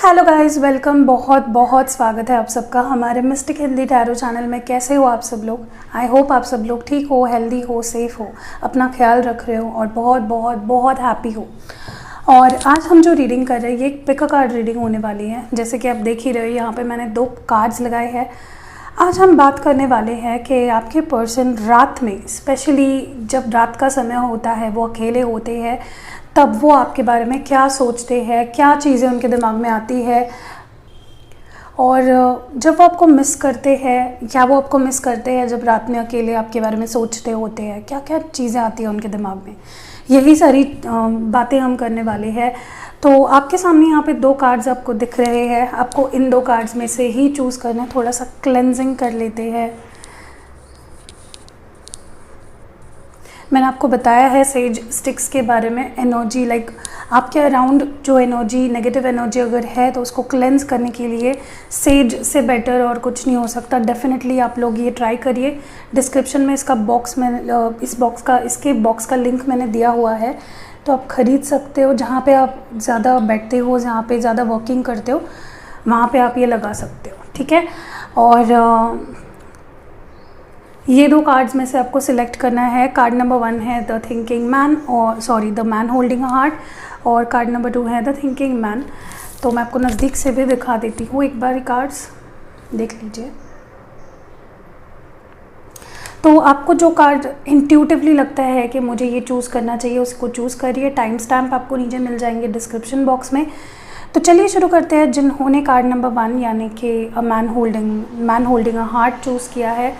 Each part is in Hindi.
Hello guys, welcome. बहुत बहुत स्वागत है आप सबका हमारे मिस्टिक हिंदी टैरो चैनल में। कैसे हो आप सब लोग? आई होप आप सब लोग ठीक हो, हेल्दी हो, सेफ हो, अपना ख्याल रख रहे हो और बहुत बहुत बहुत हैप्पी हो। और आज हम जो रीडिंग कर रहे हैं ये एक पिक कार्ड रीडिंग होने वाली है। जैसे कि आप देख ही रहे हो, यहाँ पे मैंने 2 कार्ड्स लगाए हैं। आज हम बात करने वाले हैं कि आपके पर्सन रात में, स्पेशली जब रात का समय होता है, वो अकेले होते हैं, तब वो आपके बारे में क्या सोचते हैं, क्या चीज़ें उनके दिमाग में आती है, और जब वो आपको मिस करते हैं या वो आपको मिस करते हैं जब रात में अकेले आपके बारे में सोचते होते हैं, क्या क्या चीज़ें आती हैं उनके दिमाग में, यही सारी बातें हम करने वाले हैं। तो आपके सामने यहाँ पे 2 कार्ड्स आपको दिख रहे हैं। आपको इन 2 कार्ड्स में से ही चूज़ करना है। थोड़ा सा क्लेंजिंग कर लेते हैं। मैंने आपको बताया है सेज स्टिक्स के बारे में। एनर्जी लाइक आपके अराउंड जो एनर्जी, नेगेटिव एनर्जी अगर है तो उसको क्लेंस करने के लिए सेज से बेटर और कुछ नहीं हो सकता। डेफिनेटली आप लोग ये ट्राई करिए। डिस्क्रिप्शन में इसका बॉक्स में इसके बॉक्स का लिंक मैंने दिया हुआ है, तो आप ख़रीद सकते हो। जहाँ पे आप ज़्यादा बैठते हो, जहाँ पे ज़्यादा वॉकिंग करते हो, वहाँ पे आप ये लगा सकते हो, ठीक है। और ये 2 कार्ड्स में से आपको सिलेक्ट करना है। कार्ड नंबर 1 है द थिंकिंग मैन, और the man holding a heart, और कार्ड नंबर 2 है द थिंकिंग मैन। तो मैं आपको नज़दीक से भी दिखा देती हूँ, एक बार कार्ड्स देख लीजिए। तो आपको जो कार्ड इंट्यूटिवली लगता है कि मुझे ये चूज़ करना चाहिए, उसको चूज़ करिए। टाइम स्टैम्प आपको नीचे मिल जाएंगे डिस्क्रिप्शन बॉक्स में। तो चलिए शुरू करते हैं। जिन्होंने कार्ड नंबर 1 यानी कि man holding a heart choose किया है,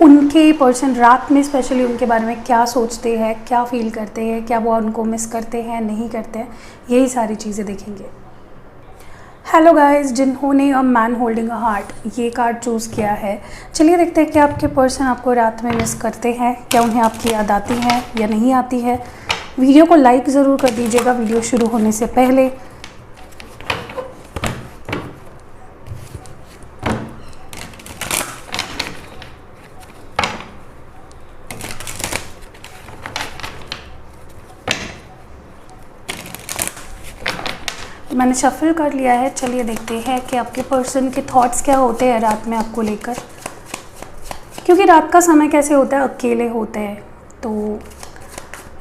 उनके पर्सन रात में स्पेशली उनके बारे में क्या सोचते हैं, क्या फील करते हैं, क्या वो उनको मिस करते हैं, नहीं करते हैं, यही सारी चीज़ें देखेंगे। हेलो गाइस, जिन्होंने a man holding a heart ये कार्ड चूज़ किया है, चलिए देखते हैं कि आपके पर्सन आपको रात में मिस करते हैं, क्या उन्हें आपकी याद आती है या नहीं आती है। वीडियो को लाइक ज़रूर कर दीजिएगा वीडियो शुरू होने से पहले। मैंने शफल कर लिया है। चलिए देखते हैं कि आपके पर्सन के थॉट्स क्या होते हैं रात में आपको लेकर। क्योंकि रात का समय कैसे होता है, अकेले होते हैं, तो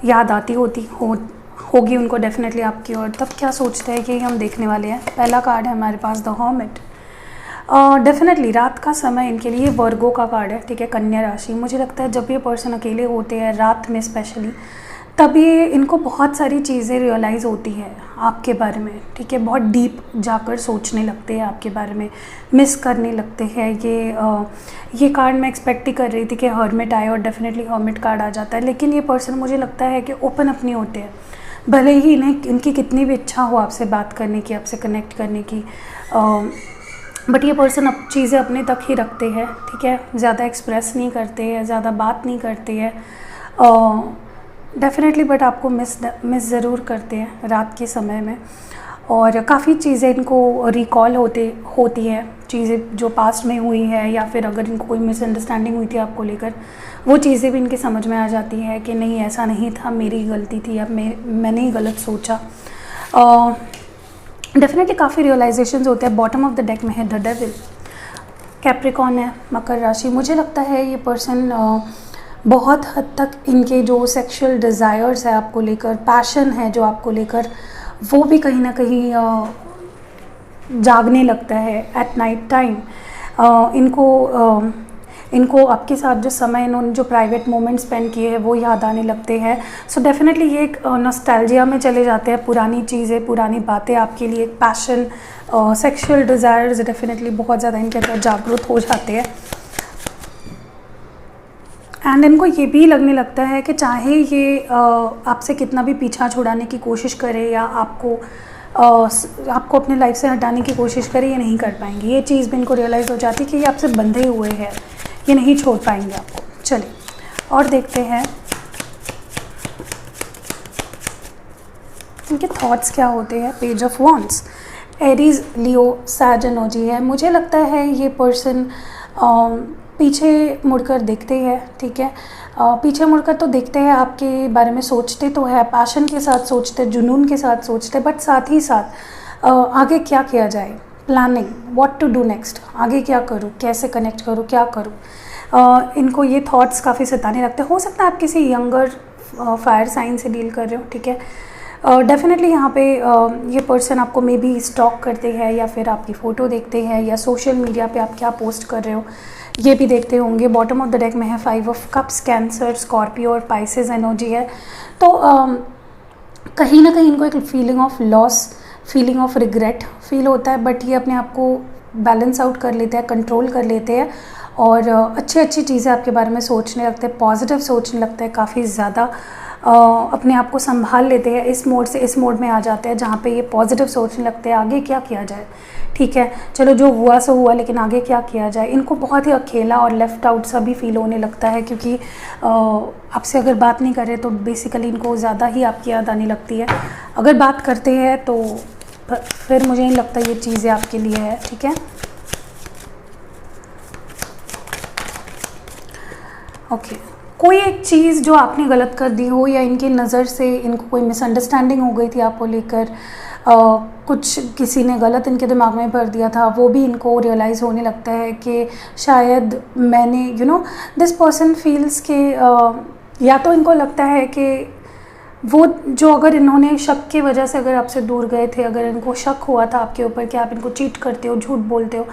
याद आती होगी उनको डेफिनेटली आपकी, और तब क्या सोचते हैं कि हम देखने वाले हैं। पहला कार्ड है हमारे पास द हर्मिट। डेफिनेटली रात का समय इनके लिए वर्गो का कार्ड है, ठीक है, कन्या राशि। मुझे लगता है जब ये पर्सन अकेले होते हैं रात में स्पेशली, तब ये इनको बहुत सारी चीज़ें रियलाइज़ होती है आपके बारे में, ठीक है। बहुत डीप जाकर सोचने लगते हैं आपके बारे में, मिस करने लगते हैं। ये कार्ड मैं एक्सपेक्ट ही कर रही थी कि हर्मिट आए, और डेफिनेटली हर्मिट कार्ड आ जाता है। लेकिन ये पर्सन मुझे लगता है कि ओपन अप नहीं होते हैं, भले ही इनकी कितनी भी इच्छा हो आपसे बात करने की, आपसे कनेक्ट करने की, बट ये पर्सन चीज़ें अपने तक ही रखते हैं, ठीक है। ज़्यादा एक्सप्रेस नहीं करते हैं, ज़्यादा बात नहीं करते हैं डेफिनेटली, बट आपको मिस ज़रूर करते हैं रात के समय में। और काफ़ी चीज़ें इनको रिकॉल होती हैं, चीज़ें जो पास्ट में हुई है, या फिर अगर इनको कोई मिसअंडरस्टैंडिंग हुई थी आपको लेकर, वो चीज़ें भी इनके समझ में आ जाती है कि नहीं, ऐसा नहीं था, मेरी गलती थी, अब मैंने ही गलत सोचा। डेफिनेटली काफ़ी रियलाइजेशंस होते हैं। बॉटम ऑफ द डेक में है द डेविल। कैप्रिकॉर्न है, मकर राशि। मुझे लगता है ये पर्सन बहुत हद तक इनके जो सेक्सुअल डिज़ायर्स है आपको लेकर, पैशन है जो आपको लेकर, वो भी कहीं ना कहीं जागने लगता है एट नाइट टाइम। इनको आपके साथ जो समय इन्होंने जो प्राइवेट मोमेंट स्पेंड किए हैं वो याद आने लगते हैं। सो डेफिनेटली ये एक नॉस्टैल्जिया में चले जाते हैं। पुरानी चीज़ें, पुरानी बातें आपके लिए, एक पैशन, सेक्सुअल डिज़ायर्स डेफिनेटली बहुत ज़्यादा इनके अंदर जागरूक हो जाते हैं। एंड इनको ये भी लगने लगता है कि चाहे ये आपसे कितना भी पीछा छुड़ाने की कोशिश करे, या आपको अपने लाइफ से हटाने की कोशिश करे, ये नहीं कर पाएंगे। ये चीज़ भी इनको रियलाइज़ हो जाती है कि ये आपसे बंधे हुए हैं, ये नहीं छोड़ पाएंगे आपको। चलिए और देखते हैं इनके थॉट्स क्या होते हैं। Page of wands, Aries, Leo, sage energy है। मुझे लगता है ये पर्सन पीछे मुड़कर देखते हैं, ठीक है। पीछे मुड़कर तो देखते हैं, आपके बारे में सोचते तो है, पैशन के साथ सोचते, जुनून के साथ सोचते, बट साथ ही साथ आगे क्या किया जाए, planning, what to do next, आगे क्या करूँ, कैसे कनेक्ट करूँ, क्या करूँ। इनको ये थॉट्स काफ़ी सताने लगते हैं। हो सकता है आप किसी यंगर फायर साइन से डील कर रहे हो, ठीक है। डेफिनेटली यहाँ पे ये पर्सन आपको मे बी स्टॉक करते हैं, या फिर आपकी फ़ोटो देखते हैं, या सोशल मीडिया पे आप क्या पोस्ट कर रहे हो ये भी देखते होंगे। बॉटम ऑफ द डेक में है 5 ऑफ कप्स, कैंसर, स्कॉर्पियो और पाइसेस एनर्जी है। तो कहीं ना कहीं इनको एक feeling of loss, feeling of regret feel होता है, बट ये अपने आप को बैलेंस आउट कर लेते हैं, कंट्रोल कर लेते हैं और अच्छी अच्छी चीज़ें आपके बारे में सोचने लगते हैं, पॉजिटिव सोचने लगते हैं, काफ़ी ज़्यादा अपने आप को संभाल लेते हैं। इस मोड से इस मोड में आ जाते हैं जहाँ पे ये पॉजिटिव सोचने लगते हैं, आगे क्या किया जाए, ठीक है, चलो जो हुआ सो हुआ, लेकिन आगे क्या किया जाए। इनको बहुत ही अकेला और लेफ़्ट आउट सा भी फील होने लगता है, क्योंकि आपसे अगर बात नहीं कर रहे तो बेसिकली इनको ज़्यादा ही आपकी याद आने लगती है। अगर बात करते हैं तो फिर मुझे नहीं लगता ये चीज़ें आपके लिए है, ठीक है। ओके, कोई एक चीज़ जो आपने गलत कर दी हो, या इनकी नज़र से इनको कोई मिसअंडरस्टैंडिंग हो गई थी आपको लेकर, कुछ किसी ने गलत इनके दिमाग में भर दिया था, वो भी इनको रियलाइज़ होने लगता है कि शायद मैंने दिस पर्सन फील्स के या तो इनको लगता है कि वो जो अगर इन्होंने शक की वजह से अगर आपसे दूर गए थे, अगर इनको शक हुआ था आपके ऊपर कि आप इनको चीट करते हो, झूठ बोलते हो,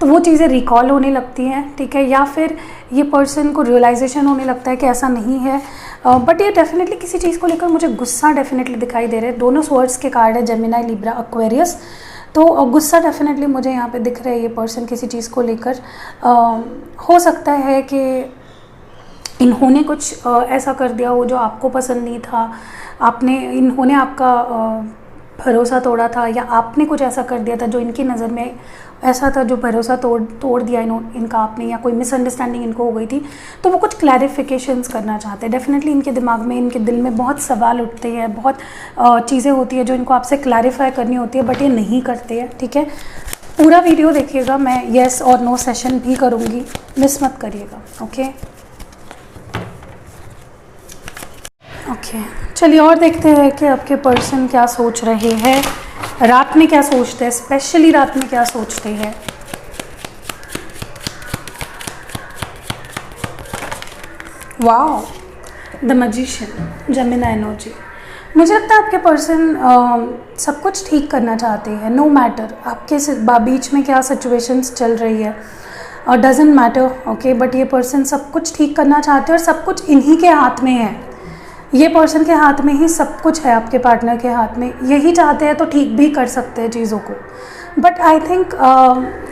तो वो चीज़ें रिकॉल होने लगती हैं, ठीक है। या फिर ये पर्सन को रियलाइजेशन होने लगता है कि ऐसा नहीं है, बट ये डेफिनेटली किसी चीज़ को लेकर मुझे गुस्सा डेफिनेटली दिखाई दे रहे हैं। दोनों स्वर्ड्स के कार्ड है, जेमिनाई, लिब्रा, एक्वेरियस, तो गुस्सा डेफिनेटली मुझे यहाँ पे दिख रहा है। ये पर्सन किसी चीज़ को लेकर हो सकता है कि इन्होंने कुछ ऐसा कर दिया हो जो आपको पसंद नहीं था, इन्होंने आपका भरोसा तोड़ा था, या आपने कुछ ऐसा कर दिया था जो इनकी नज़र में ऐसा था, जो भरोसा तोड़ दिया इनका आपने, या कोई मिसअंडरस्टैंडिंग इनको हो गई थी, तो वो कुछ क्लैरिफिकेशंस करना चाहते हैं। डेफिनेटली इनके दिमाग में, इनके दिल में बहुत सवाल उठते हैं, बहुत चीज़ें होती है जो इनको आपसे क्लैरिफाई करनी होती है, बट ये नहीं करते हैं, ठीक है। पूरा वीडियो देखिएगा, मैं येस और नो सेशन भी करूँगी, मिस मत करिएगा, ओके। ओके, चलिए और देखते हैं कि आपके पर्सन क्या सोच रहे हैं, रात में क्या सोचते हैं, स्पेशली रात में क्या सोचते हैं। Wow, the magician, Gemini energy. मुझे लगता है आपके पर्सन सब कुछ ठीक करना चाहते हैं, नो मैटर आपके बीच में क्या सिचुएशंस चल रही है, डजेंट मैटर, ओके। बट ये पर्सन सब कुछ ठीक करना चाहते हैं और सब कुछ इन्हीं के हाथ में है। ये पर्सन के हाथ में ही सब कुछ है, आपके पार्टनर के हाथ में। यही चाहते हैं तो ठीक भी कर सकते हैं चीज़ों को, but I think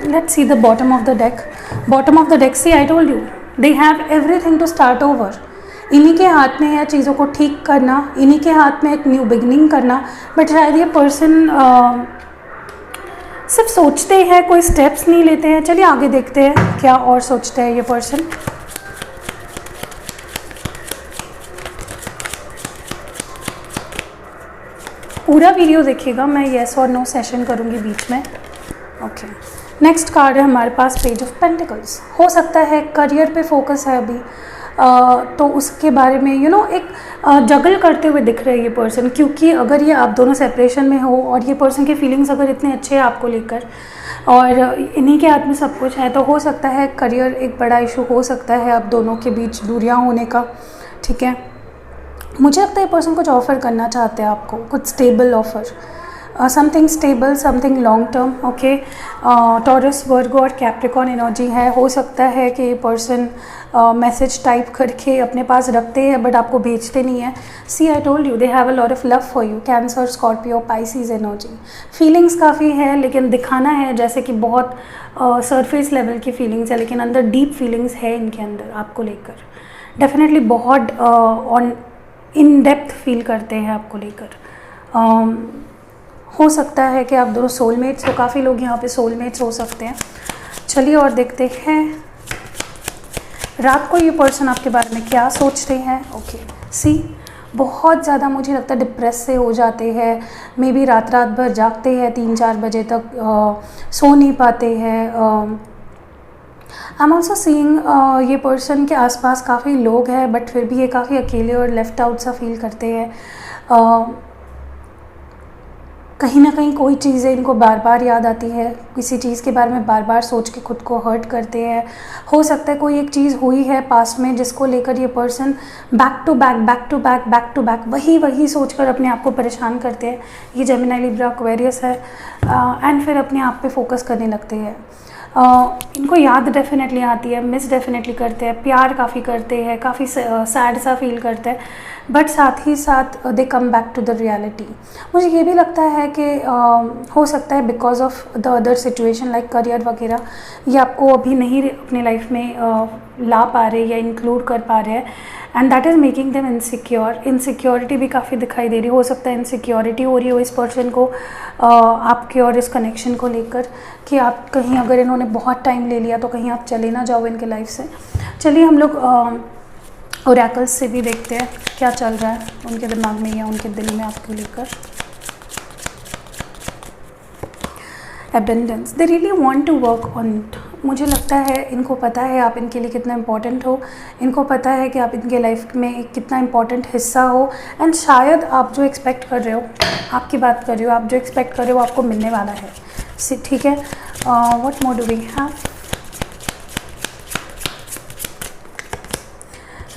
let's see the bottom of the deck. Bottom of the deck, see I told you they have everything to start over. इन्हीं के हाथ में है चीज़ों को ठीक करना, इन्हीं के हाथ में एक न्यू बिगनिंग करना, बट शायद ये पर्सन सिर्फ सोचते हैं, कोई स्टेप्स नहीं लेते हैं। चलिए आगे देखते हैं क्या और सोचते हैं ये पर्सन। पूरा वीडियो देखिएगा, मैं येस और नो सेशन करूँगी बीच में, ओके। नेक्स्ट कार्ड है हमारे पास पेज ऑफ पेंटिकल्स। हो सकता है करियर पे फोकस है अभी, तो उसके बारे में एक जगल करते हुए दिख रहे हैं ये पर्सन, क्योंकि अगर ये आप दोनों सेपरेशन में हो और ये पर्सन की फीलिंग्स अगर इतने अच्छे हैं आपको लेकर और इन्हीं के हाथ में सब कुछ है, तो हो सकता है करियर एक बड़ा इशू हो सकता है आप दोनों के बीच दूरियां होने का, ठीक है। मुझे लगता है ये पर्सन कुछ ऑफ़र करना चाहते हैं आपको, कुछ stable offer, something stable, something long term, okay. Taurus, Virgo और कैप्रिकॉर्न एनर्जी है। हो सकता है कि ये पर्सन मैसेज टाइप करके अपने पास रखते हैं बट आपको भेजते नहीं है। See I told you they have a lot of love for you. Cancer, Scorpio, Pisces energy. Feelings काफ़ी है, लेकिन दिखाना है जैसे कि बहुत सरफेस लेवल की फीलिंग्स है, लेकिन अंदर डीप फीलिंग्स है इनके अंदर आपको लेकर। डेफिनेटली बहुत ऑन इन डेप्थ फील करते हैं आपको लेकर। हो सकता है कि आप दोनों सोलमेट्स हो, काफ़ी लोग यहाँ पे सोलमेट्स हो सकते हैं। चलिए और देखते हैं रात को ये पर्सन आपके बारे में क्या सोचते हैं, ओके। सी बहुत ज़्यादा मुझे लगता है डिप्रेस से हो जाते हैं, मे बी रात भर जागते हैं 3-4 बजे तक, सो नहीं पाते हैं। आई एम ऑल्सो सीइंग ये पर्सन के आसपास काफ़ी लोग हैं, बट फिर भी ये काफ़ी अकेले और लेफ्ट आउट सा फील करते हैं। कहीं ना कहीं कोई चीज़ें इनको बार बार याद आती है, किसी चीज़ के बारे में बार बार सोच के खुद को हर्ट करते हैं। हो सकता है कोई एक चीज़ हुई है पास्ट में जिसको लेकर ये पर्सन बैक टू बैक वही वही सोचकर अपने आप को परेशान करते हैं। ये जेमिनी, लिब्रा, एक्वेरियस है एंड फिर अपने आप पे फोकस करने लगते हैं। इनको याद डेफिनेटली आती है, मिस डेफिनेटली करते हैं, प्यार काफ़ी करते हैं, काफ़ी सैड सा फील करते हैं, बट साथ ही साथ they come back to the reality. मुझे ये भी लगता है कि हो सकता है because of the other situation like career वगैरह, ये आपको अभी नहीं अपनी लाइफ में ला पा रहे या इंक्लूड कर पा रहे हैं, and that is making them insecure. Insecurity भी काफ़ी दिखाई दे रही हो सकता है इनसिक्योरिटी हो रही हो इस पर्सन को आपके और इस कनेक्शन को लेकर, कि आप कहीं अगर इन्होंने बहुत टाइम ले लिया तो कहीं आप चले ना जाओ इनके लाइफ से। चलिए हम लोग ओरेकल्स से भी देखते हैं क्या चल रहा है उनके दिमाग में या उनके दिल में आपको लेकर। Abundance, they really want to work on it. मुझे लगता है इनको पता है आप इनके लिए कितना इम्पोर्टेंट हो, इनको पता है कि आप इनके लाइफ में एक कितना इम्पोर्टेंट हिस्सा हो, एंड शायद आप जो एक्सपेक्ट कर रहे हो, आपकी बात कर रही हो, आप जो एक्सपेक्ट कर रहे हो आपको मिलने वाला है। ठीक है, what more do we have?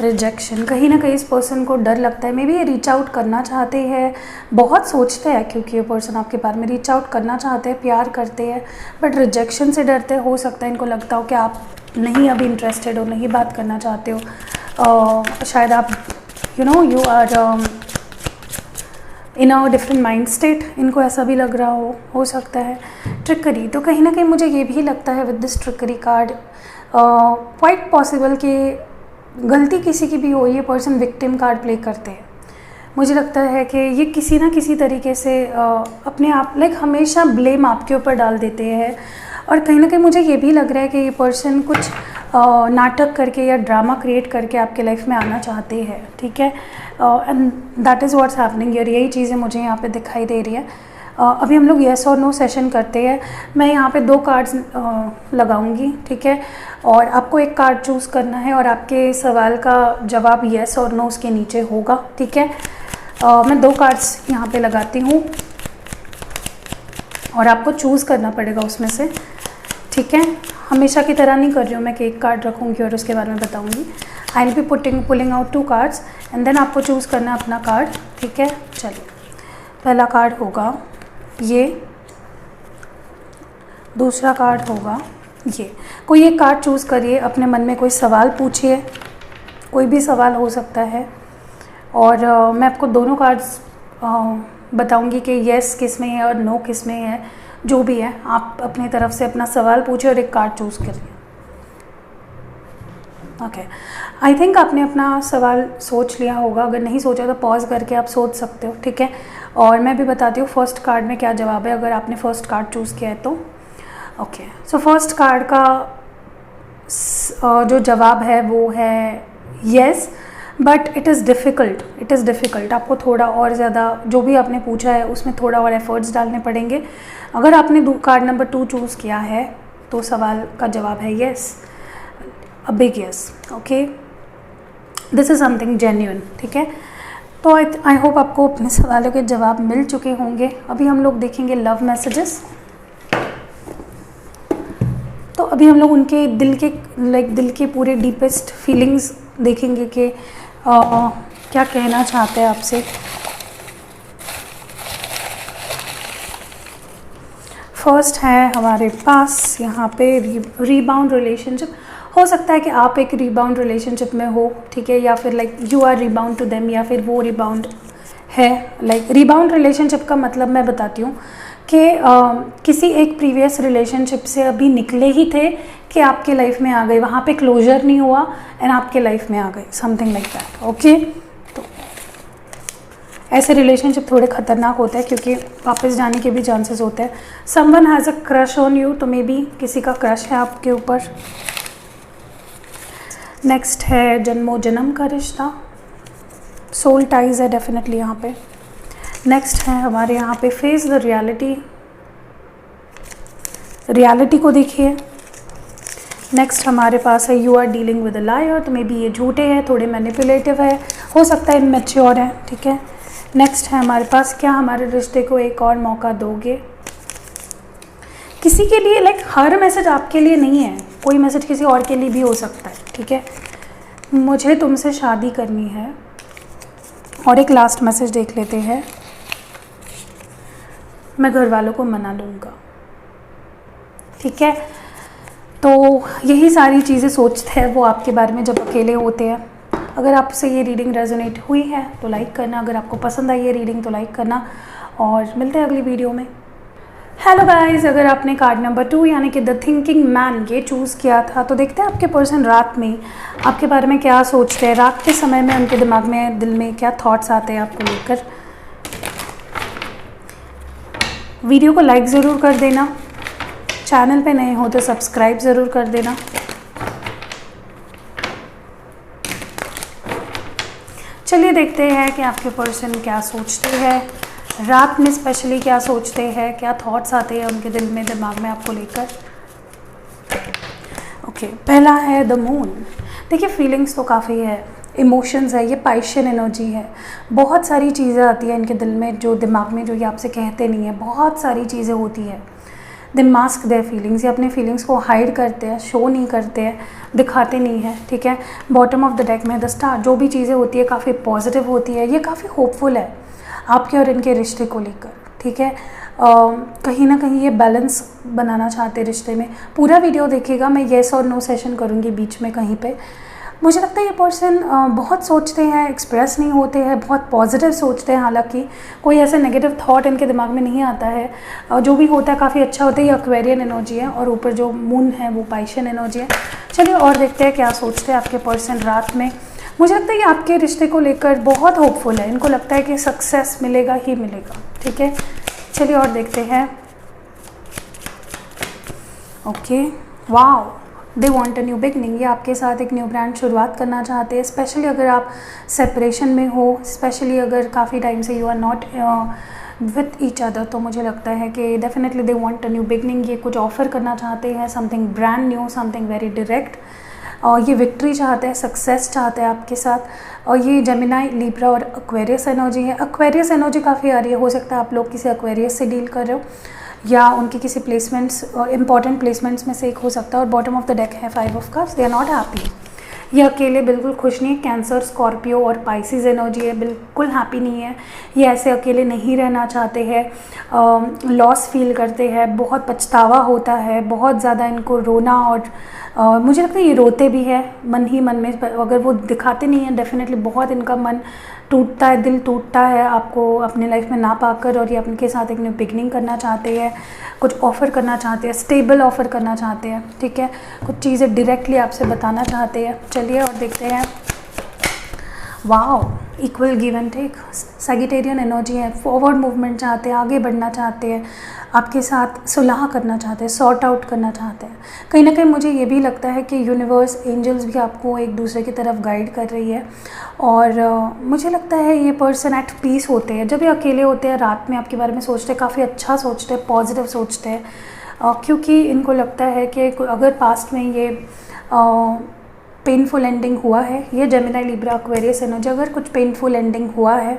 Rejection, कहीं ना कहीं इस पर्सन को डर लगता है, मे बी ये रीच आउट करना चाहते हैं, बहुत सोचते हैं क्योंकि ये पर्सन आपके बारे में रीच आउट करना चाहते हैं, प्यार करते हैं, बट रिजेक्शन से डरते हो सकता है इनको लगता हो कि आप नहीं अभी इंटरेस्टेड हो, नहीं बात करना चाहते हो, शायद आप you are in a different mind state, इनको ऐसा भी लग रहा हो सकता है। ट्रिकरी, तो कहीं ना कहीं मुझे ये भी लगता है with this trickery card quite possible कि गलती किसी की भी हो, ये पर्सन विक्टिम कार्ड प्ले करते हैं। मुझे लगता है कि ये किसी ना किसी तरीके से अपने आप हमेशा ब्लेम आपके ऊपर डाल देते हैं, और कहीं ना कहीं मुझे ये भी लग रहा है कि ये पर्सन कुछ नाटक करके या ड्रामा क्रिएट करके आपके लाइफ में आना चाहते हैं। ठीक है, and that is what's happening here. यही चीज़ें मुझे यहाँ पे दिखाई दे रही है। अभी हम लोग येस और नो सेशन करते हैं। मैं यहाँ पे 2 कार्ड्स लगाऊंगी, ठीक है, और आपको एक कार्ड चूज़ करना है और आपके सवाल का जवाब येस और नो उसके नीचे होगा। ठीक है, मैं 2 कार्ड्स यहाँ पे लगाती हूँ और आपको चूज़ करना पड़ेगा उसमें से। ठीक है, हमेशा की तरह नहीं कर रही हूँ मैं कि एक कार्ड रखूँगी और उसके बारे में बताऊँगी। I will be pulling out 2 cards and then आपको चूज़ करना है अपना कार्ड। ठीक है, चलिए पहला कार्ड होगा ये, दूसरा कार्ड होगा ये। कोई एक कार्ड चूज़ करिए, अपने मन में कोई सवाल पूछिए, कोई भी सवाल हो सकता है, और मैं आपको दोनों कार्ड्स बताऊंगी कि येस किस में है और नो किस में है। जो भी है आप अपनी तरफ से अपना सवाल पूछिए और एक कार्ड चूज़ करिए। ओके, आई थिंक आपने अपना सवाल सोच लिया होगा, अगर नहीं सोचा तो पॉज करके आप सोच सकते हो। ठीक है, और मैं भी बताती हूँ फर्स्ट कार्ड में क्या जवाब है अगर आपने फर्स्ट कार्ड चूज़ किया है तो। ओके, सो फर्स्ट कार्ड का जो जवाब है वो है yes, but it is difficult. आपको थोड़ा और ज़्यादा जो भी आपने पूछा है उसमें थोड़ा और एफर्ट्स डालने पड़ेंगे। अगर आपने कार्ड नंबर 2 चूज़ किया है तो सवाल का जवाब है yes, a big yes. Okay, this is something genuine. ठीक है, तो आई होप आपको अपने सवालों के जवाब मिल चुके होंगे। अभी हम लोग देखेंगे लव मैसेजेस। तो अभी हम लोग उनके दिल के पूरे डीपेस्ट फीलिंग्स देखेंगे कि क्या कहना चाहते हैं आपसे। फर्स्ट है हमारे पास यहाँ पे रीबाउंड रिलेशनशिप। हो सकता है कि आप एक रीबाउंड रिलेशनशिप में हो, ठीक है, या फिर you are rebound to them, या फिर वो रीबाउंड है। रीबाउंड रिलेशनशिप का मतलब मैं बताती हूँ कि किसी एक प्रीवियस रिलेशनशिप से अभी निकले ही थे कि आपके लाइफ में आ गए, वहाँ पे क्लोजर नहीं हुआ एंड आपके लाइफ में आ गए, समथिंग लाइक दैट। ओके, तो ऐसे रिलेशनशिप थोड़े खतरनाक होते हैं क्योंकि वापस जाने के भी चांसेस होते हैं। Someone has a crush on you, तो मे बी किसी का क्रश है आपके ऊपर। नेक्स्ट है जन्मों जन्म का रिश्ता, सोल टाइज है डेफिनेटली यहाँ पे। नेक्स्ट है हमारे यहाँ पे फेस द रियलिटी को देखिए। नेक्स्ट हमारे पास है you are dealing with a liar, तो मे बी ये झूठे हैं, थोड़े मैनिपुलेटिव है, हो सकता है इनमेच्योर है। ठीक है, नेक्स्ट है हमारे पास, क्या हमारे रिश्ते को एक और मौका दोगे? किसी के लिए लाइक हर मैसेज आपके लिए नहीं है, कोई मैसेज किसी और के लिए भी हो सकता है, ठीक है। मुझे तुमसे शादी करनी है। और एक लास्ट मैसेज देख लेते हैं, मैं घर वालों को मना लूँगा, ठीक है। तो यही सारी चीज़ें सोचते हैं वो आपके बारे में जब अकेले होते हैं। अगर आपसे ये रीडिंग रेजोनेट हुई है तो लाइक करना, अगर आपको पसंद आई ये रीडिंग तो लाइक करना, और मिलते हैं अगली वीडियो में। हेलो गाइस, अगर आपने कार्ड नंबर 2 यानी कि द थिंकिंग मैन ये चूज़ किया था, तो देखते हैं आपके पर्सन रात में आपके बारे में क्या सोचते हैं, रात के समय में उनके दिमाग में, दिल में क्या थॉट्स आते हैं आपको लेकर। वीडियो को लाइक ज़रूर कर देना, चैनल पे नए हो तो सब्सक्राइब ज़रूर कर देना। चलिए देखते हैं कि आपके पर्सन क्या सोचते हैं रात में, स्पेशली क्या सोचते हैं, क्या थॉट्स आते हैं उनके दिल में, दिमाग में आपको लेकर। ओके, पहला है द मून। देखिए फीलिंग्स तो काफ़ी है, इमोशंस है, ये पाइशन एनर्जी है, बहुत सारी चीज़ें आती हैं इनके दिल में जो दिमाग में, जो ये आपसे कहते नहीं है, बहुत सारी चीज़ें होती है। दे मास्क देयर फीलिंग्स, ये अपने फीलिंग्स को हाइड करते हैं, शो नहीं करते हैं, दिखाते नहीं हैं, ठीक है। बॉटम ऑफ द डेक में द स्टार, जो भी चीज़ें होती है काफ़ी पॉजिटिव होती है, ये काफ़ी होपफुल है आपके और इनके रिश्ते को लेकर, ठीक है। कहीं ना कहीं ये बैलेंस बनाना चाहते हैं रिश्ते में। पूरा वीडियो देखिएगा, मैं येस और नो सेशन करूँगी बीच में कहीं पे। मुझे लगता है ये पर्सन बहुत सोचते हैं, एक्सप्रेस नहीं होते हैं, बहुत पॉजिटिव सोचते हैं, हालांकि कोई ऐसे नेगेटिव थॉट इनके दिमाग में नहीं आता है। जो भी होता है काफ़ी अच्छा होता है। ये एक्वेरियन एनर्जी है और ऊपर जो मून है वो पाइशन एनर्जी है। चलिए और देखते हैं क्या सोचते हैं आपके पर्सन रात में। मुझे लगता है ये आपके रिश्ते को लेकर बहुत होपफुल है, इनको लगता है कि सक्सेस मिलेगा ही मिलेगा, ठीक है। चलिए और देखते हैं। Okay, wow, they want a new beginning, ये आपके साथ एक न्यू ब्रांड शुरुआत करना चाहते हैं। स्पेशली अगर आप सेपरेशन में हो, स्पेशली अगर काफ़ी टाइम से you are not with each other, तो मुझे लगता है कि definitely they want a new beginning. ये कुछ ऑफर करना चाहते हैं, something brand new, something very direct. और ये विक्ट्री चाहते हैं, सक्सेस चाहते हैं आपके साथ। और ये जेमिनाई, लिब्रा और एक्वेरियस एनर्जी है। एक्वेरियस एनर्जी काफ़ी आ रही है, हो सकता है आप लोग किसी एक्वेरियस से डील कर रहे हो या उनके किसी प्लेसमेंट्स, इंपॉर्टेंट प्लेसमेंट्स में से एक हो सकता है। और बॉटम ऑफ द डेक है 5 of cups, they are not happy. ये अकेले बिल्कुल खुश नहीं है। कैंसर, स्कॉर्पियो और पाइसिस एनर्जी है, बिल्कुल हैप्पी नहीं है। ये ऐसे अकेले नहीं रहना चाहते हैं, लॉस फील करते हैं, बहुत पछतावा होता है, बहुत ज़्यादा इनको रोना और मुझे लगता है ये रोते भी है मन ही मन में, अगर वो दिखाते नहीं हैं। डेफिनेटली बहुत इनका मन टूटता है, दिल टूटता है आपको अपने लाइफ में ना पाकर, और ये अपने साथ एक न्यू बिगनिंग करना चाहते हैं, कुछ ऑफ़र करना चाहते हैं, स्टेबल ऑफ़र करना चाहते हैं, ठीक है। कुछ चीज़ें डायरेक्टली आपसे बताना चाहते हैं। चलिए और देखते हैं। Wow, equal give and take, Sagittarian energy है, फॉरवर्ड मूवमेंट चाहते हैं, आगे बढ़ना चाहते हैं, आपके साथ सुलह करना चाहते हैं, सॉर्ट आउट करना चाहते हैं। कहीं ना कहीं मुझे ये भी लगता है कि यूनिवर्स, एंजल्स भी आपको एक दूसरे की तरफ गाइड कर रही है। और मुझे लगता है ये पर्सन एट पीस होते हैं जब ये अकेले होते हैं, रात में आपके बारे में सोचते हैं, काफ़ी अच्छा सोचते हैं, पॉजिटिव सोचते हैं, क्योंकि इनको लगता है कि अगर पास्ट में ये पेनफुल एंडिंग हुआ है, ये जेमिनी, लिब्रा, एक्वेरियस एनर्जी, अगर कुछ पेनफुल एंडिंग हुआ है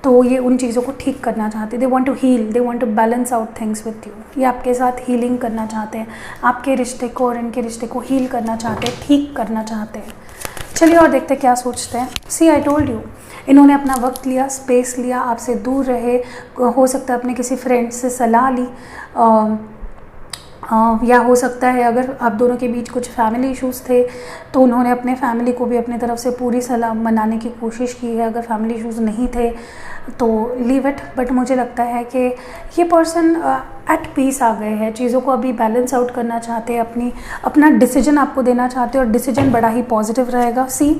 तो ये उन चीज़ों को ठीक करना चाहते हैं। They want to heal, they want to balance out things with you. ये आपके साथ हीलिंग करना चाहते हैं, आपके रिश्ते को और इनके रिश्ते को हील करना चाहते हैं, ठीक करना चाहते हैं। चलिए और देखते हैं क्या सोचते हैं। सी, आई टोल्ड यू, इन्होंने अपना वक्त लिया, स्पेस लिया, आपसे दूर रहे, हो सकता है अपने किसी फ्रेंड से सलाह ली, या हो सकता है अगर आप दोनों के बीच कुछ फैमिली इश्यूज़ थे तो उन्होंने अपने फैमिली को भी अपनी तरफ से पूरी सलाह मनाने की कोशिश की है। अगर फैमिली इश्यूज़ नहीं थे तो लीव इट। बट मुझे लगता है कि ये पर्सन एट पीस आ गए हैं, चीज़ों को अभी बैलेंस आउट करना चाहते हैं, अपना डिसीजन आपको देना चाहते हैं, और डिसीजन बड़ा ही पॉजिटिव रहेगा। सी,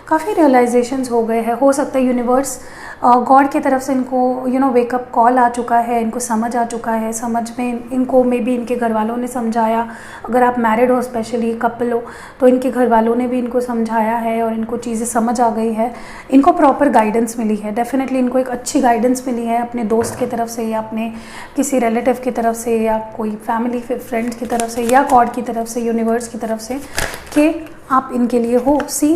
काफ़ी रियलाइजेशंस हो गए हैं, हो सकता है यूनिवर्स, गॉड की तरफ से इनको वेकअप कॉल आ चुका है, इनको समझ आ चुका है, समझ में इनको मे बी इनके घर वालों ने समझाया। अगर आप मैरिड हो, स्पेशली कपल हो, तो इनके घर वालों ने भी इनको समझाया है और इनको चीज़ें समझ आ गई है, इनको प्रॉपर गाइडेंस मिली है। डेफिनेटली इनको एक अच्छी गाइडेंस मिली है अपने दोस्त की तरफ से, या अपने किसी रिलेटिव की तरफ से, या कोई फैमिली फ्रेंड्स की तरफ से, या गॉड की तरफ से, यूनिवर्स की तरफ से, कि आप इनके लिए हो। सी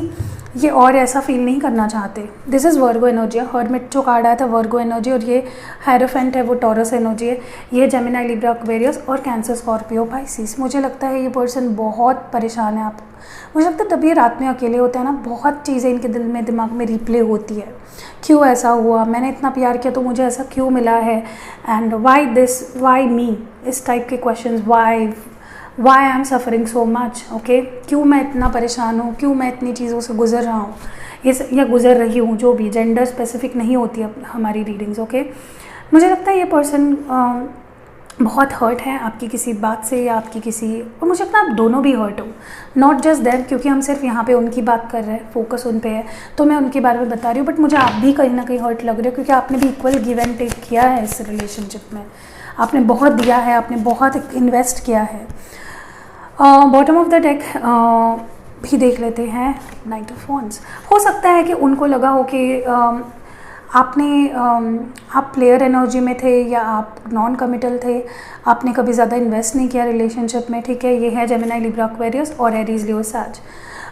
ये और ऐसा फील नहीं करना चाहते। This is Virgo energy. Hermit जो कार्ड आया था वर्गो एनर्जी, और ये हायरोफेंट है वो टॉरस एनर्जी है। ये जेमिनी, लिब्रा, एक्वेरियस और कैंसर, स्कॉर्पियो, पाइसिस। मुझे लगता है ये पर्सन बहुत परेशान है। आप मुझे लगता है तभी रात में अकेले होते हैं ना, बहुत चीज़ें इनके दिल में, दिमाग में रिप्ले होती है। क्यों ऐसा हुआ, मैंने इतना प्यार किया तो मुझे ऐसा क्यों मिला है, and why this, why me, इस टाइप के questions. Why I am suffering so much, okay, क्यों मैं इतना परेशान हूँ, क्यों मैं इतनी चीज़ों से गुजर रहा हूँ, या गुजर रही हूँ, जो भी, जेंडर स्पेसिफिक नहीं होती हमारी रीडिंग्स, ओके। मुझे लगता है ये पर्सन बहुत हर्ट है आपकी किसी बात से, या आपकी किसी, और मुझे लगता है आप दोनों भी हर्ट हो, नॉट जस्ट देम, क्योंकि हम सिर्फ यहाँ पे उनकी बात कर रहे हैं, फोकस उन पे है, तो मैं उनके बारे में बता रही हूँ। बट मुझे आप भी कहीं ना कहीं हर्ट लग रहे हो, क्योंकि आपने भी इक्वल गिव एंड टेक किया है इस रिलेशनशिप में। आपने बहुत दिया है, आपने बहुत इन्वेस्ट किया है। बॉटम ऑफ द डेक भी देख लेते हैं, नाइट ऑफ वॉन्ड्स। हो सकता है कि उनको लगा हो कि आप प्लेयर एनर्जी में थे, या आप नॉन कमिटल थे, आपने कभी ज़्यादा इन्वेस्ट नहीं किया रिलेशनशिप में, ठीक है। ये है जेमिनी, लिब्रा, एक्वेरियस और एरीज, लियो, सैज।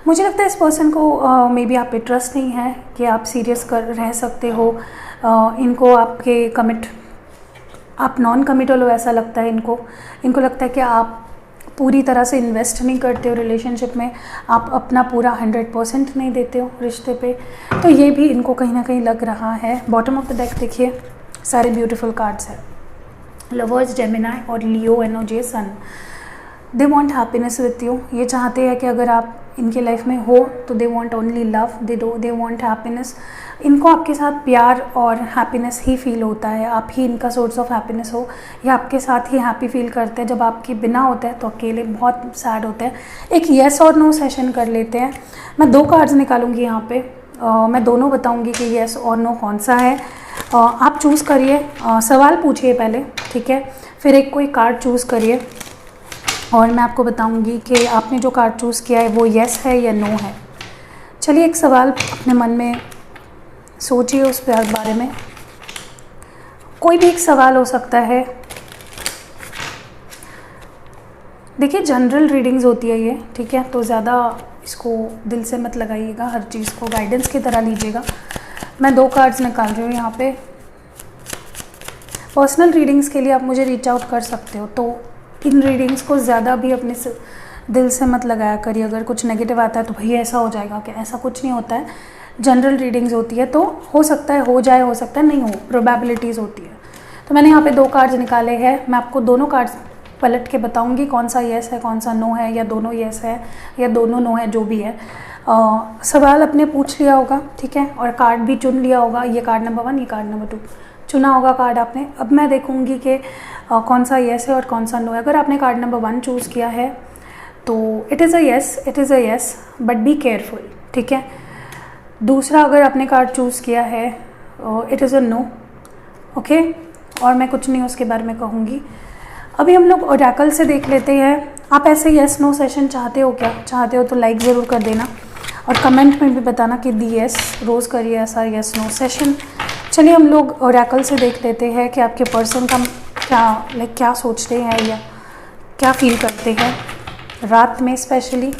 मुझे लगता है इस पर्सन को मे बी आप पे ट्रस्ट नहीं है कि आप सीरियस रह सकते हो। इनको आपके आप नॉन कमिटल हो ऐसा लगता है इनको लगता है कि आप पूरी तरह से इन्वेस्ट नहीं करते हो रिलेशनशिप में, आप अपना पूरा 100% नहीं देते हो रिश्ते पे, तो ये भी इनको कहीं ना कहीं लग रहा है। बॉटम ऑफ द डेक देखिए, सारे ब्यूटीफुल कार्ड्स हैं, लवर्स, जेमिनी और Leo energy, sun. They want happiness with you. ये चाहते हैं कि अगर आप इनके लाइफ में हो तो they want only love, they want happiness. इनको आपके साथ प्यार और हैप्पीनेस ही फील होता है, आप ही इनका सोर्स ऑफ हैप्पीनेस हो, या आपके साथ ही हैप्पी फील करते हैं। जब आपके बिना होते हैं तो अकेले बहुत सैड होते हैं। एक येस और नो सेशन कर लेते हैं। मैं 2 कार्ड्स निकालूंगी यहाँ पे, मैं दोनों बताऊंगी कि येस और नो कौन सा है। आप चूज़ करिए, सवाल पूछिए पहले, ठीक है, फिर एक कोई कार्ड चूज़ करिए, और मैं आपको बताऊंगी कि आपने जो कार्ड चूज़ किया है वो येस है या नो है। चलिए एक सवाल अपने मन में सोचिए उस बारे में, कोई भी एक सवाल हो सकता है। देखिए जनरल रीडिंग्स होती है ये, ठीक है, तो ज़्यादा इसको दिल से मत लगाइएगा, हर चीज़ को गाइडेंस की तरह लीजिएगा। मैं 2 कार्ड्स निकाल रही हूँ यहाँ पे। पर्सनल रीडिंग्स के लिए आप मुझे रीच आउट कर सकते हो, तो इन रीडिंग्स को ज़्यादा भी अपने दिल से मत लगाया करिए। अगर कुछ नेगेटिव आता है तो भैया ऐसा हो जाएगा क्या, ऐसा कुछ नहीं होता है। जनरल रीडिंग्स होती है, तो हो सकता है हो जाए, हो सकता है नहीं हो, प्रोबेबिलिटीज़ होती है। तो मैंने यहाँ पे 2 कार्ड्स निकाले हैं, मैं आपको दोनों कार्ड्स पलट के बताऊँगी कौन सा येस है, कौन सा नो है, या दोनों येस है या दोनों नो है, जो भी है। सवाल अपने पूछ लिया होगा, ठीक है, और कार्ड भी चुन लिया होगा। ये कार्ड नंबर 1, ये कार्ड नंबर 2 चुना होगा कार्ड आपने। अब मैं देखूंगी कि कौन सा येस है और कौन सा नो है। अगर आपने कार्ड नंबर 1 चूज़ किया है तो it is a yes, but be careful, ठीक है। दूसरा अगर आपने कार्ड चूज़ किया है it is a no, okay, और मैं कुछ नहीं उसके बारे में कहूँगी। अभी हम लोग ओरेकल से देख लेते हैं। आप ऐसे येस नो सेशन चाहते हो क्या? चाहते हो तो लाइक ज़रूर कर देना, और कमेंट में भी बताना कि दी येस रोज़ करिए ऐसा येस नो सेशन। चलिए हम लोग ओरेकल से देख लेते हैं कि आपके पर्सन का क्या सोचते हैं या क्या फील करते हैं रात में स्पेशली।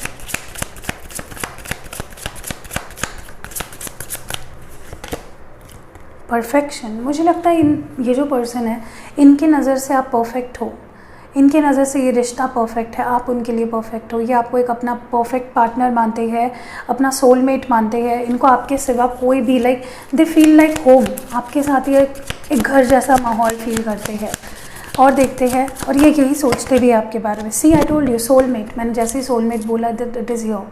परफेक्शन, मुझे लगता है ये जो पर्सन है इनकी नज़र से आप परफेक्ट हो, इनके नज़र से ये रिश्ता परफेक्ट है, आप उनके लिए परफेक्ट हो। ये आपको एक अपना परफेक्ट पार्टनर मानते हैं, अपना सोलमेट मानते हैं। इनको आपके सिवा कोई भी दे फील लाइक होम, आपके साथ ये एक घर जैसा माहौल फील करते हैं। और देखते हैं, और ये यही सोचते भी है आपके बारे में। सी आई टोल्ड यू, सोलमेट, मैंने जैसे ही सोलमेट बोला इट इज़ योर।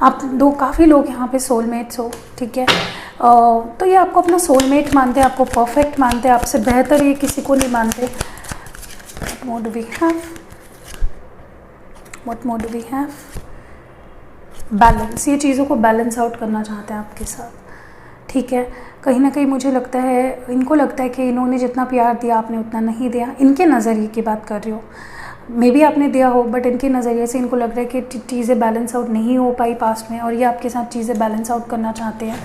आप काफ़ी लोग यहाँ पे सोलमेट्स हो, ठीक है। तो ये आपको अपना सोलमेट मानते हैं, आपको परफेक्ट मानते हैं, आपसे बेहतर ये किसी को नहीं मानते। What more do we have? What more do we have? Balance, ये चीज़ों को बैलेंस आउट करना चाहते हैं आपके साथ, ठीक है। कहीं ना कहीं मुझे लगता है इनको लगता है कि इन्होंने जितना प्यार दिया आपने उतना नहीं दिया। इनके नज़रिए की बात कर रही हो, मे बी आपने दिया हो, बट इनके नज़रिए से इनको लग रहा है कि चीज़ें बैलेंस आउट नहीं हो पाई पास्ट में, और ये आपके साथ चीज़ें बैलेंस आउट करना चाहते हैं।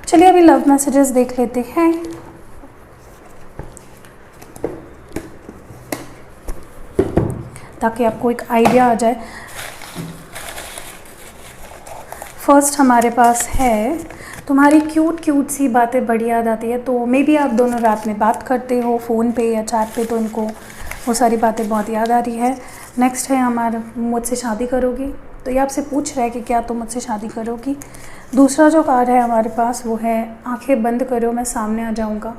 चलिए अभी लव मैसेजेस देख लेते हैं। ताकि आपको एक आइडिया आ जाए। फर्स्ट हमारे पास है तुम्हारी क्यूट क्यूट सी बातें बड़ी याद आती है। तो मे बी आप दोनों रात में बात करते हो फ़ोन पे या चैट पे, तो इनको वो सारी बातें बहुत याद आ रही है। नेक्स्ट है हमारा मुझसे शादी करोगी, तो ये आपसे पूछ रहा है कि क्या तुम मुझसे शादी करोगी। दूसरा जो कार्ड है हमारे पास वो है आंखें बंद करो मैं सामने आ जाऊँगा।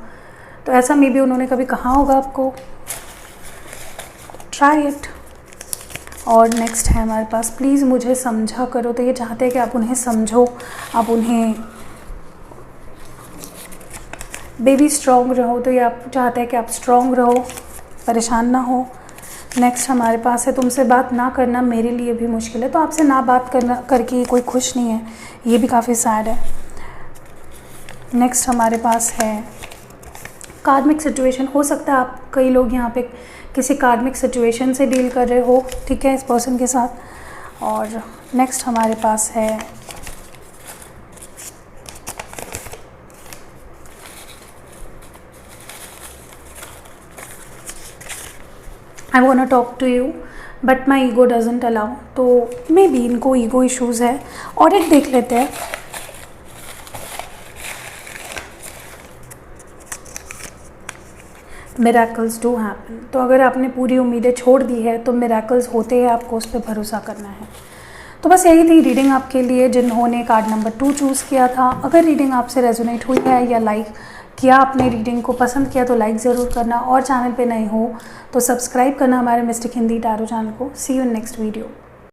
तो ऐसा मे बी उन्होंने कभी कहा होगा आपको, ट्राई इट। और नेक्स्ट है हमारे पास प्लीज़ मुझे समझा करो। तो ये चाहते हैं कि आप उन्हें समझो, आप उन्हें बेबी स्ट्रॉन्ग रहो। तो ये आप चाहते हैं कि आप स्ट्रॉन्ग रहो, परेशान ना हो। नेक्स्ट हमारे पास है तुमसे बात ना करना मेरे लिए भी मुश्किल है। तो आपसे ना बात करना करके कोई खुश नहीं है, ये भी काफ़ी सैड है। नेक्स्ट हमारे पास है कार्मिक सिचुएशन। हो सकता है आप कई लोग यहाँ पे किसी कार्मिक सिचुएशन से डील कर रहे हो, ठीक है, इस पर्सन के साथ। और नेक्स्ट हमारे पास है I want to talk to you but my ego doesn't allow. तो मे बी इनको ईगो इश्यूज़ है। ऑडिट देख लेते हैं। Miracles do happen. तो अगर आपने पूरी उम्मीदें छोड़ दी है तो मिरेकल्स होते हैं, आपको उस पर भरोसा करना है। तो बस यही थी रीडिंग आपके लिए जिन्होंने कार्ड नंबर 2 चूज़ किया था। अगर रीडिंग आपसे रेजोनेट हुई है या लाइक किया, आपने रीडिंग को पसंद किया तो लाइक ज़रूर करना, और चैनल पे नए हो तो सब्सक्राइब करना हमारे मिस्टिक हिंदी टैरो चैनल को। सी यू इन नेक्स्ट वीडियो।